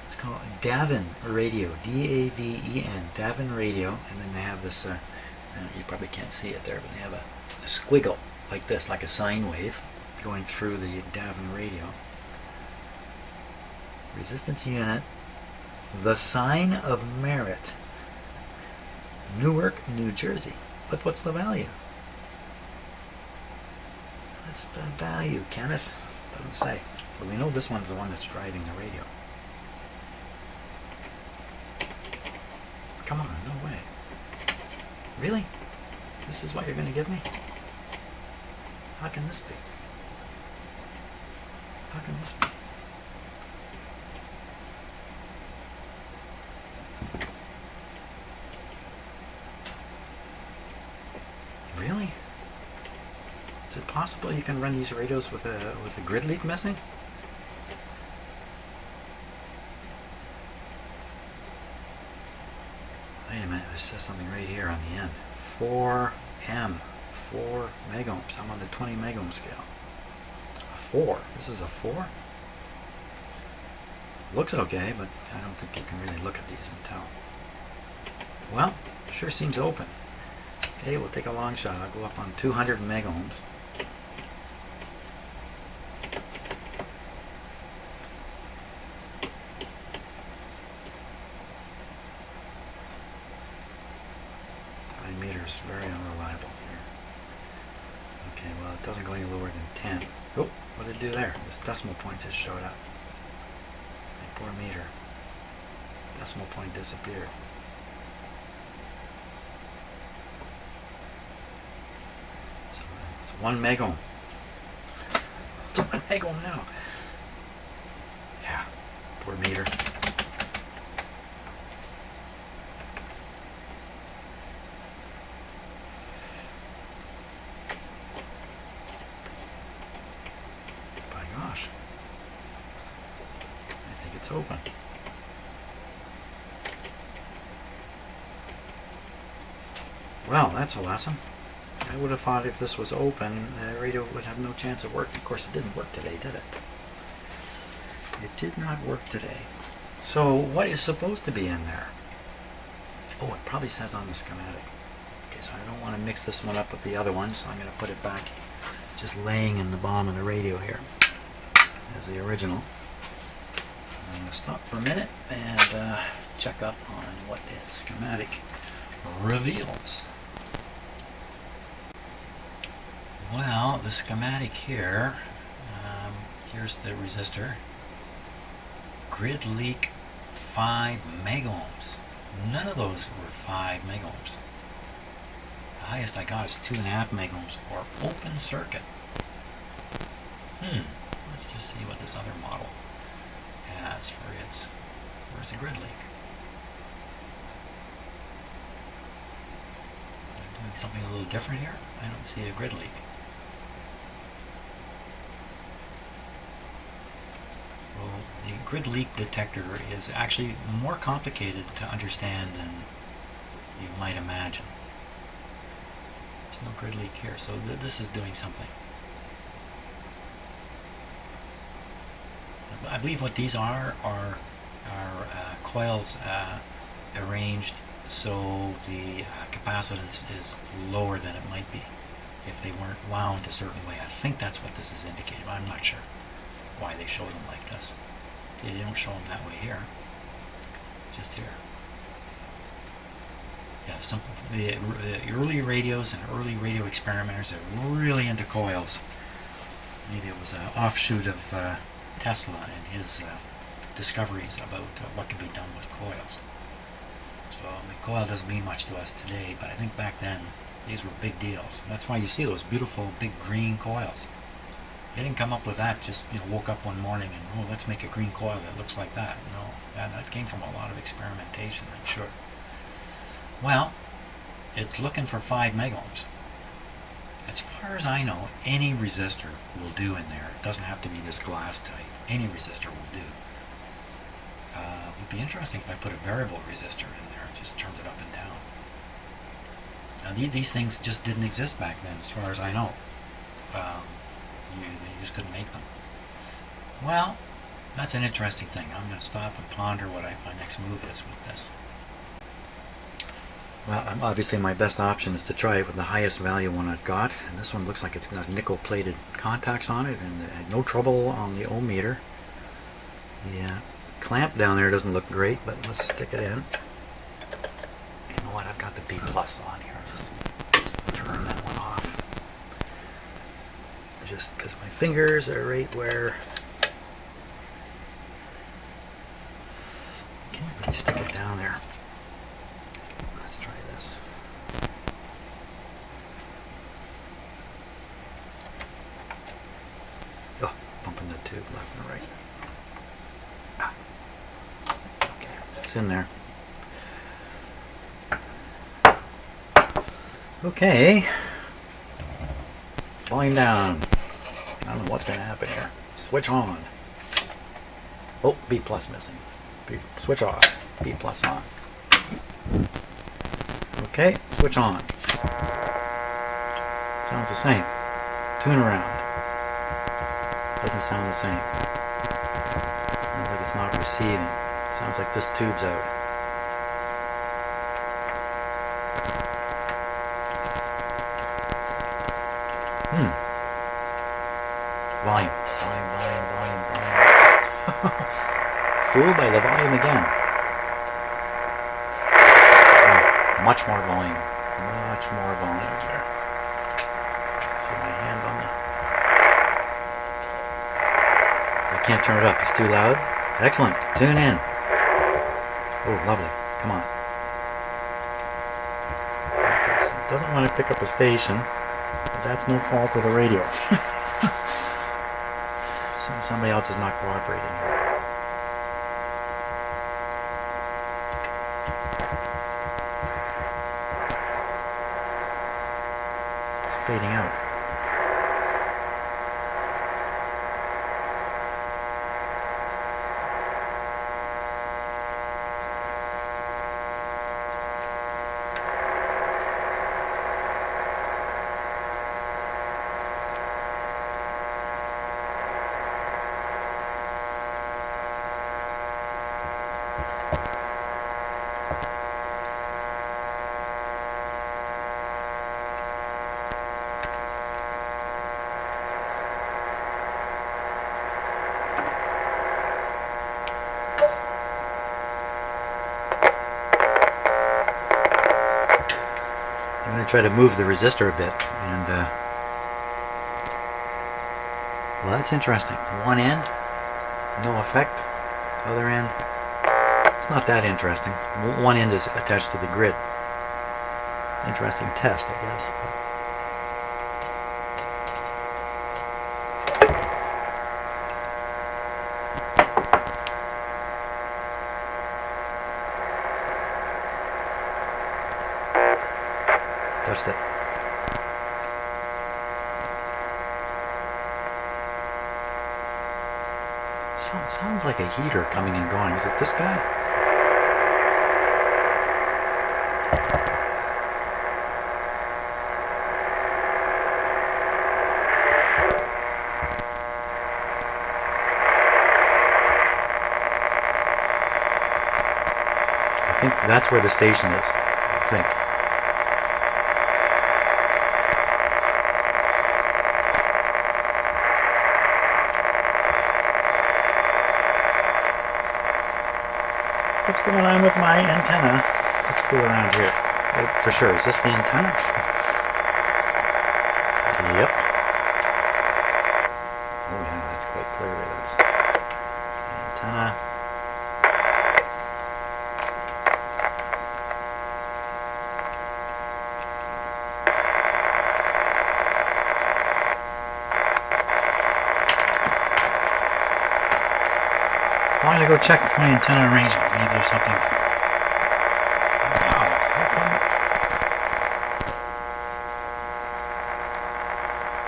It's called Davin Radio. D-A-V-E-N. Davin Radio. And then they have this, you probably can't see it there, but they have a squiggle like this, like a sine wave going through the Davin Radio. Resistance unit. The Sign of Merit. Newark, New Jersey. But what's the value? What's the value, Kenneth? Doesn't say. But we know this one's the one that's driving the radio. Come on, no way. Really? This is what you're going to give me? How can this be? How can this be? Really? Is it possible you can run these radios with a grid leak missing? Wait a minute, it says something right here on the end. 4M, 4 megohms. I'm on the 20 megohm scale. A 4. This is a 4? Looks okay, but I don't think you can really look at these and tell. Well, sure seems open. Okay, we'll take a long shot. I'll go up on 200 megohms. My meter's very unreliable here. Okay, well it doesn't go any lower than 10. Oh, what did it do there? This decimal point just showed up. My poor meter. Decimal point disappeared. So 1 megohm. It's 1 megohm now. Yeah, poor meter. By gosh. I think it's open. Well, that's a lesson. I would have thought if this was open, the radio would have no chance of working. Of course, it didn't work today, did it? It did not work today. So, what is supposed to be in there? Oh, it probably says on the schematic. Okay, so I don't want to mix this one up with the other one, so I'm going to put it back just laying in the bottom of the radio here as the original. I'm going to stop for a minute and check up on what the schematic reveals. Well, the schematic here, here's the resistor. Grid leak 5 megohms. None of those were 5 megohms. The highest I got is 2.5 megohms for open circuit. Let's just see what this other model has for its. Where's the grid leak? I'm doing something a little different here. I don't see a grid leak. Well, the grid leak detector is actually more complicated to understand than you might imagine. There's no grid leak here, so this is doing something. I believe what these are coils arranged so the capacitance is lower than it might be if they weren't wound a certain way. I think that's what this is indicating. I'm not sure why they show them like this. They don't show them that way here. Just here. Yeah, the early radios and early radio experimenters are really into coils. Maybe it was an offshoot of Tesla and his discoveries about what can be done with coils. So the coil doesn't mean much to us today, but I think back then these were big deals. That's why you see those beautiful big green coils. They didn't come up with that just woke up one morning and let's make a green coil that looks like that. No, that came from a lot of experimentation, I'm sure. Well, it's looking for 5 megohms. As far as I know, any resistor will do in there. It doesn't have to be this glass type. Any resistor will do. It would be interesting if I put a variable resistor in there and just turned it up and down. Now these things just didn't exist back then, as far as I know. You just couldn't make them. Well, that's an interesting thing. I'm going to stop and ponder what my next move is with this. Well, obviously my best option is to try it with the highest value one I've got, and this one looks like it's got nickel-plated contacts on it, and no trouble on the ohm meter. The clamp down there doesn't look great, but let's stick it in. You know what? I've got the B plus on here. Just turn that one off. Just because my fingers are right where I can't really stick it down there. Let's try this. Oh, bumping the tube left and right. Okay, it's in there. Okay. Volume down. I don't know what's going to happen here. Switch on. Oh, B plus missing. Switch off. B plus on. Okay, switch on. Sounds the same. Tune around. Doesn't sound the same. Sounds like it's not receiving. Sounds like this tube's out. Volume. Fooled by the volume again. Oh, much more volume. Much more volume there. See my hand on the... I can't turn it up. It's too loud. Excellent. Tune in. Oh, lovely. Come on. Okay, so it doesn't want to pick up a station. But that's no fault of the radio. Somebody else is not cooperating here. It's fading out. try to move the resistor a bit, and well, that's interesting. One end, no effect. Other end, it's not that interesting. One end is attached to the grid. Interesting test, I guess. Touched it. Sounds like a heater coming and going. Is it this guy? I think that's where the station is. I think. What's going on with my antenna? Let's go around here. For sure. Is this the antenna? Yep. Oh yeah, that's quite clearly. That's the antenna. I'm going to go check my antenna arrangement. Maybe there's something. Wow, how come?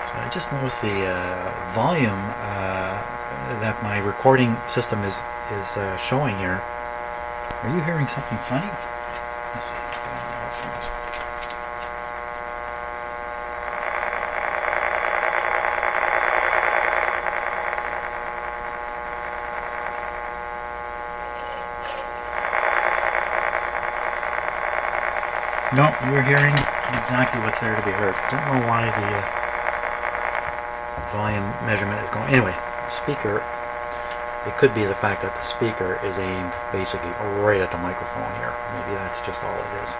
So I just noticed the volume that my recording system is showing here. Are you hearing something funny? Let's see. No, you're hearing exactly what's there to be heard. Don't know why the volume measurement is going. Anyway, speaker, it could be the fact that the speaker is aimed basically right at the microphone here. Maybe that's just all it is.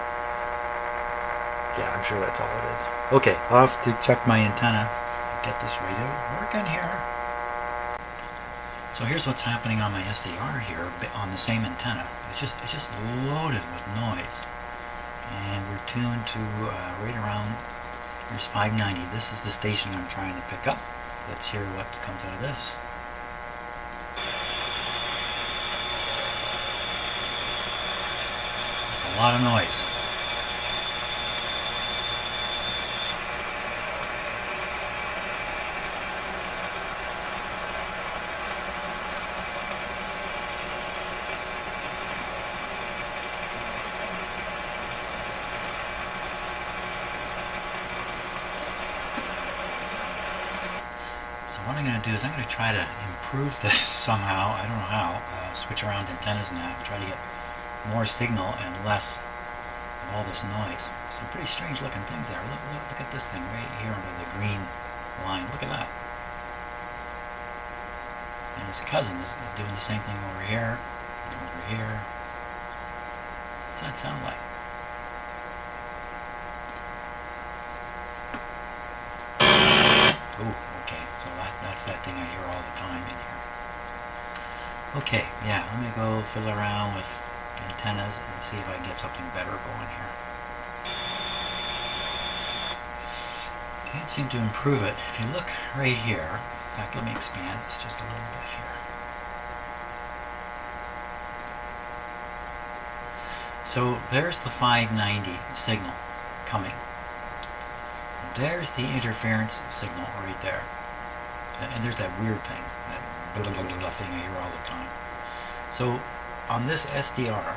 Yeah, I'm sure that's all it is. Okay, I'll have to check my antenna. Get this radio working here. So here's what's happening on my SDR here on the same antenna. It's just loaded with noise. And we're tuned to right around, here's 590. This is the station I'm trying to pick up. Let's hear what comes out of this. There's a lot of noise. What I'm going to do is I'm going to try to improve this somehow. I don't know how. Switch around antennas and that. Try to get more signal and less of all this noise. Some pretty strange looking things there. Look at this thing right here under the green line. Look at that. And his cousin is doing the same thing over here. And over here. What's that sound like? Ooh. Okay, so that's that thing I hear all the time in here. Okay, yeah, let me go fiddle around with antennas and see if I can get something better going here. Can't seem to improve it. If you look right here, in fact, let me expand this just a little bit here. So there's the 590 signal coming. There's the interference signal right there. And there's that weird thing, that blah, blah, blah, blah thing I hear all the time. So on this SDR,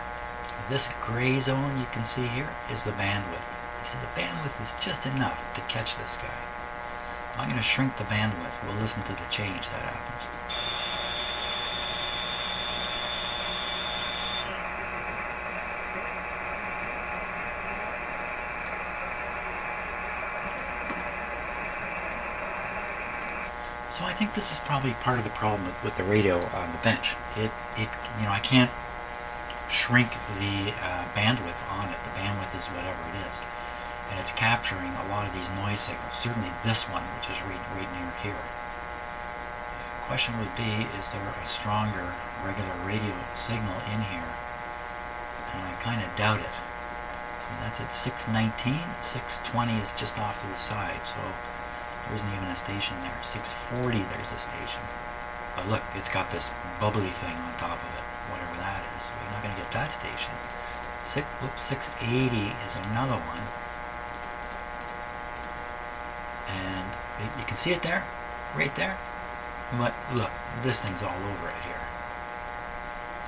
this gray zone you can see here is the bandwidth. You see the bandwidth is just enough to catch this guy. I'm going to shrink the bandwidth. We'll listen to the change that happens. So I think this is probably part of the problem with the radio on the bench. I can't shrink the bandwidth on it. The bandwidth is whatever it is. and it's capturing a lot of these noise signals. Certainly this one, which is right near here. The question would be, is there a stronger regular radio signal in here? And I kind of doubt it. So that's at 619. 620 is just off to the side, so there isn't even a station there. 640, there's a station. But look, it's got this bubbly thing on top of it, whatever that is. So you're not going to get that station. 680 is another one. And you can see it there, right there. But look, this thing's all over it here.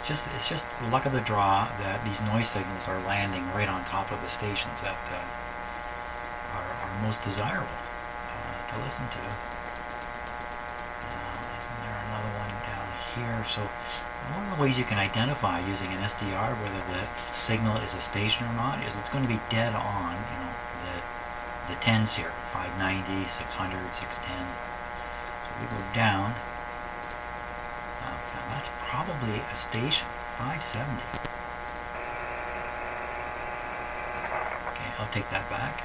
It's just luck of the draw that these noise signals are landing right on top of the stations that are most desirable to listen to. Isn't there another one down here? So one of the ways you can identify using an SDR whether the signal is a station or not is it's going to be dead on, you know, the 10s here, 590, 600, 610. So we go down. So that's probably a station, 570. Okay, I'll take that back.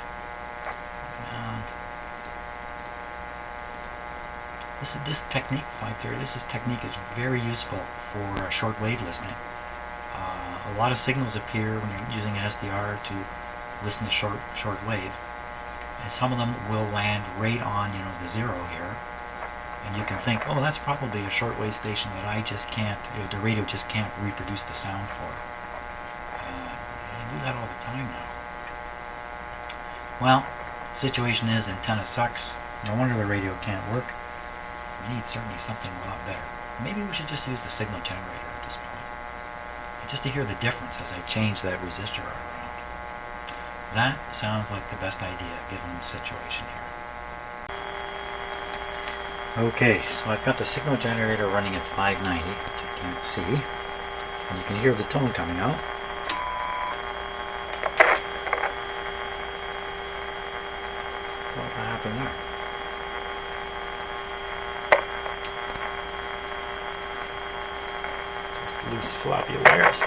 This technique, 530, this technique is very useful for shortwave listening. A lot of signals appear when you're using an SDR to listen to shortwave, and some of them will land right on, you know, the zero here. And you can think, oh, that's probably a shortwave station that I just can't, the radio just can't reproduce the sound for. You do that all the time now. Well, situation is antenna sucks. No wonder the radio can't work. We need certainly something a lot better. Maybe we should just use the signal generator at this point. And just to hear the difference as I change that resistor around. That sounds like the best idea given the situation here. Okay, so I've got the signal generator running at 590, which you can't see, and you can hear the tone coming out. What happened there? Just loose floppy wires.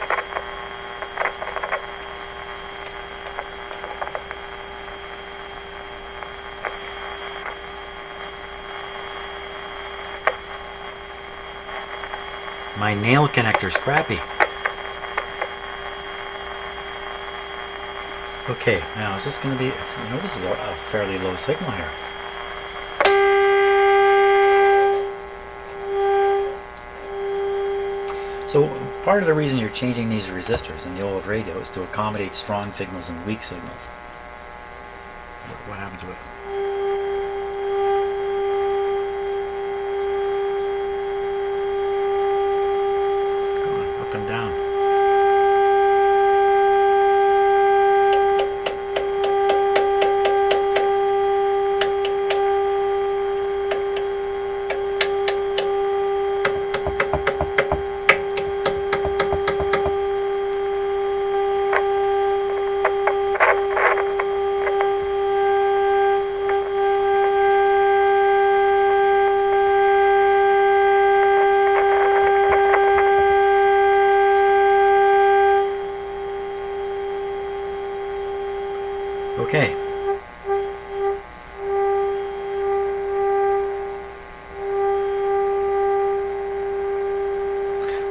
My nail connector's crappy. Okay, now is this going to be, you know, this is a fairly low signal here. So part of the reason you're changing these resistors in the old radio is to accommodate strong signals and weak signals. What happened to it? Up and down. Okay.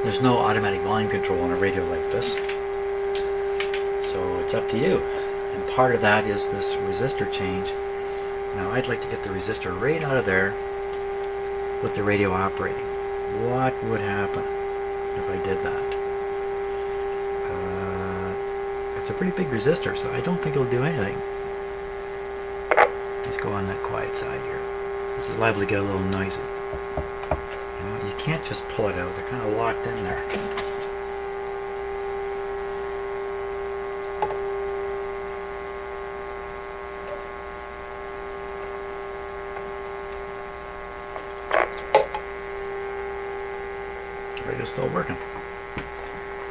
There's no automatic volume control on a radio like this, so it's up to you. And part of that is this resistor change. Now I'd like to get the resistor right out of there with the radio operating. What would happen if I did that? It's a pretty big resistor, so I don't think it'll do anything. Let's go on that quiet side here. This is liable to get a little noisy. You know, you can't just pull it out. They're kind of locked in there. The radio's still working.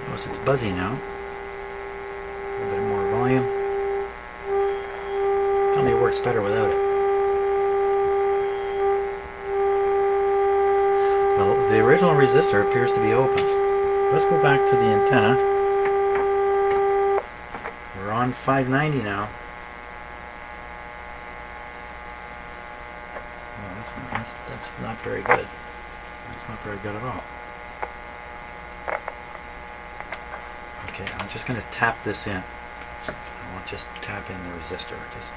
Notice it's buzzy now. A little bit more volume. Tell me it works better without it. Well, the original resistor appears to be open. Let's go back to the antenna. We're on 590 now. That's not very good. That's not very good at all. Okay, I'm just going to tap this in. I won't just tap in the resistor. Just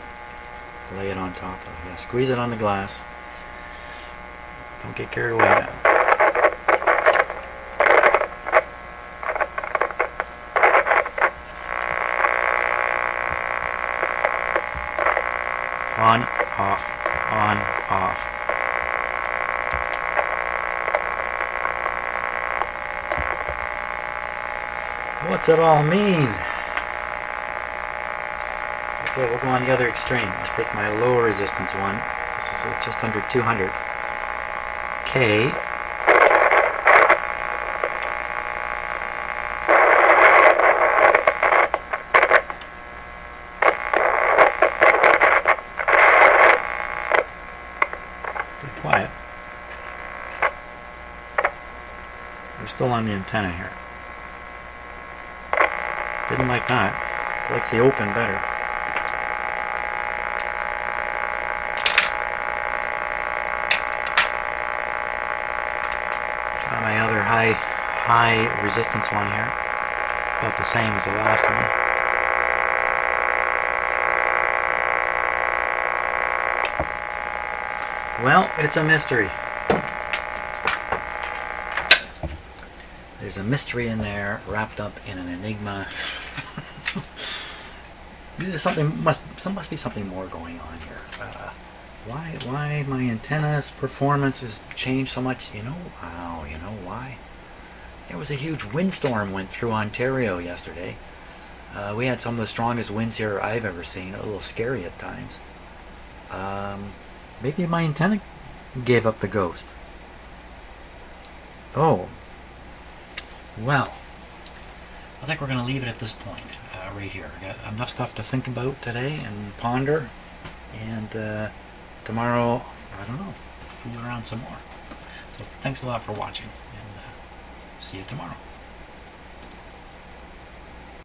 lay it on top of it. Yeah, squeeze it on the glass. Don't get carried away now. On, off, on, off. What's it all mean? Okay, we'll go on the other extreme. I'll take my low resistance one. This is just under 200 K. Pretty quiet. We're still on the antenna here. Didn't like that. Likes the open better. Try my other high resistance one here. About the same as the last one. Well, it's a mystery. There's a mystery in there wrapped up in an enigma. Must be something more going on here. Why my antenna's performance has changed so much? You know how? You know why? There was a huge windstorm went through Ontario yesterday. We had some of the strongest winds here I've ever seen. A little scary at times. Maybe my antenna gave up the ghost. Oh. Well, I think we're going to leave it at this point, right here. I got enough stuff to think about today and ponder, and tomorrow, I don't know, fool around some more. So thanks a lot for watching, and see you tomorrow.